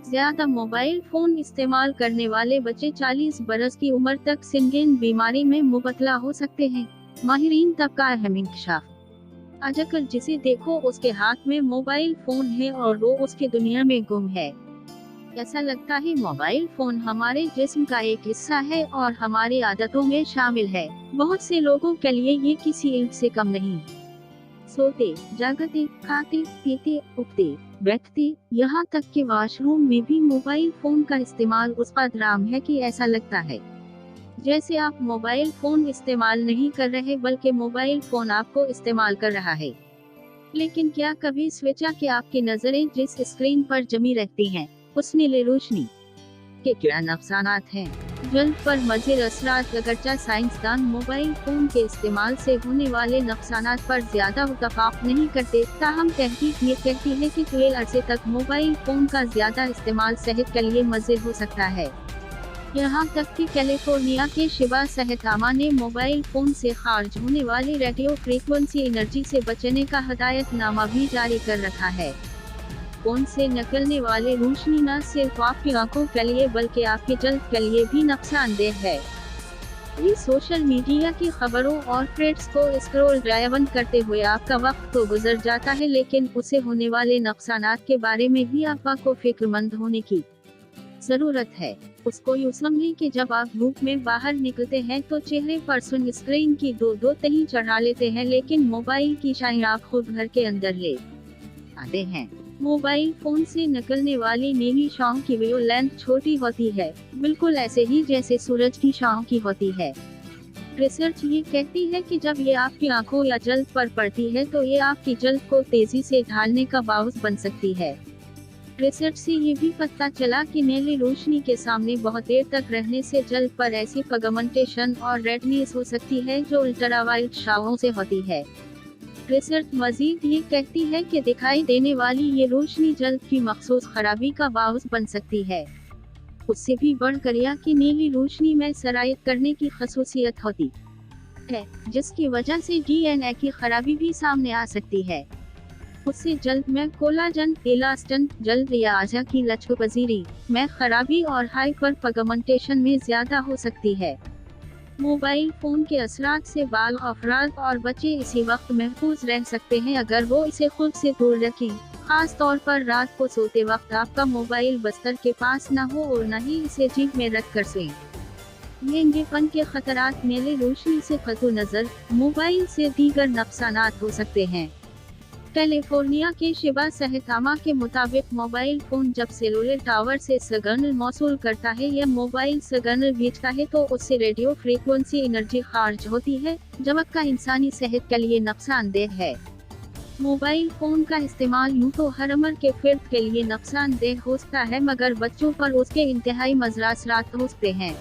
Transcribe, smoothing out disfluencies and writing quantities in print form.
ज्यादा mobile phone इस्तेमाल करने वाले बच्चे 40 बरस की उम्र तक संगीन बीमारी में मुबतला हो सकते हैं। माहिरीन तब का अहम इंकशाफ। आजकल जिसे देखो उसके हाथ में मोबाइल फोन है और वो उसकी दुनिया में गुम है। ऐसा लगता है मोबाइल फोन हमारे जिस्म का एक हिस्सा है और हमारी आदतों में शामिल है। बहुत से लोगों के लिए ये किसी इल्म से कम नहीं। सोते, जागते, खाते, पीते, उठते, बैठते, यहाँ तक कि वॉशरूम में भी मोबाइल फोन का इस्तेमाल उस कदर आम है कि ऐसा लगता है जैसे आप मोबाइल फोन इस्तेमाल नहीं कर रहे बल्कि मोबाइल फोन आपको इस्तेमाल कर रहा है। लेकिन क्या कभी सोचा कि आपकी नजरें जिस स्क्रीन पर जमी रहती हैं, उस नीली रोशनी के क्या नुकसानात हैं? जल्द पर मज़ीद असरात। अगरचे साइंसदान मोबाइल फोन के इस्तेमाल से होने वाले नुकसानात पर ज्यादा इत्तफाक नहीं करते, ताहम तहकीक ये कहती है कि तवील अरसे तक मोबाइल फोन का ज्यादा इस्तेमाल सेहत के लिए मुज़िर हो सकता है। यहाँ तक कि कैलिफोर्निया के शिबा सेहतनामा ने मोबाइल फोन से खारिज होने वाली रेडियो फ्रीक्वेंसी एनर्जी से बचने का हदायतनामा भी जारी कर रखा है। फोन से निकलने वाले रोशनी न सिर्फ आपकी आंखों के लिए बल्कि आपके जल्द के लिए भी नुकसानदेह है। ये सोशल मीडिया की खबरों और थ्रेड्स को स्क्रॉल डाउन करते हुए आपका वक्त तो गुजर जाता है, लेकिन उसे होने वाले नुकसानात के बारे में भी आपको फिक्रमंद होने की जरूरत है। उसको यूं समझें कि जब आप धूप में बाहर निकलते हैं तो चेहरे पर सुन स्क्रीन की दो तही चढ़ा लेते हैं, लेकिन मोबाइल की शाइन आप खुद घर के अंदर ले आते हैं। मोबाइल फोन से निकलने वाली नीली शाम की वेवलेंथ छोटी होती है, बिल्कुल ऐसे ही जैसे सूरज की शाम की होती है। रिसर्च ये कहती है कि जब ये आपकी आंखों या जल्द पर पड़ती है तो ये आपकी जल्द को तेजी से ढालने का बाउस बन सकती है। रिसर्च से ये भी पता चला कि नीली रोशनी के सामने बहुत देर तक रहने से जल्द पर ऐसी पिगमेंटेशन और रेडनेस हो सकती है जो अल्ट्रावायलेट शाओं से होती है। रिसर्च मजीद ये कहती है कि दिखाई देने वाली ये रोशनी जल्द की मखसूस खराबी का बाउस बन सकती है। उससे भी बढ़कर यह कि नीली रोशनी में सरायत करने की खसूसियत होती है, जिसकी वजह से DNA की खराबी भी सामने आ सकती है। उससे जल्द में कोलाजन, इलास्टन, जल्द या आजा की लचकपजीरी में खराबी और हाइपर पिगमेंटेशन में ज्यादा हो सकती है। मोबाइल फोन के असरात से बाल अफराद और बच्चे इसी वक्त महफूज रह सकते हैं अगर वो इसे खुद से दूर रखें। खास तौर पर रात को सोते वक्त आपका मोबाइल बिस्तर के पास न हो और न ही इसे जेब में रख कर सोएं। नंगेपन के खतरात। नीली रोशनी से कतई नजर, मोबाइल से दीगर नुकसानात हो सकते हैं। कैलिफोर्निया के शिबा सेहतनामा के मुताबिक मोबाइल फोन जब सेलुलर टावर से सिग्नल मौसूल करता है या मोबाइल सिग्नल भेजता है तो उससे रेडियो फ्रीक्वेंसी एनर्जी खारिज होती है, जबकि इंसानी सेहत के लिए नुकसानदेह है। मोबाइल फोन का इस्तेमाल यूं तो हर उम्र के फर्द के लिए नुकसानदेह होता है, मगर बच्चों पर उसके इंतहाई मुज़र असरात हो सकते हैं।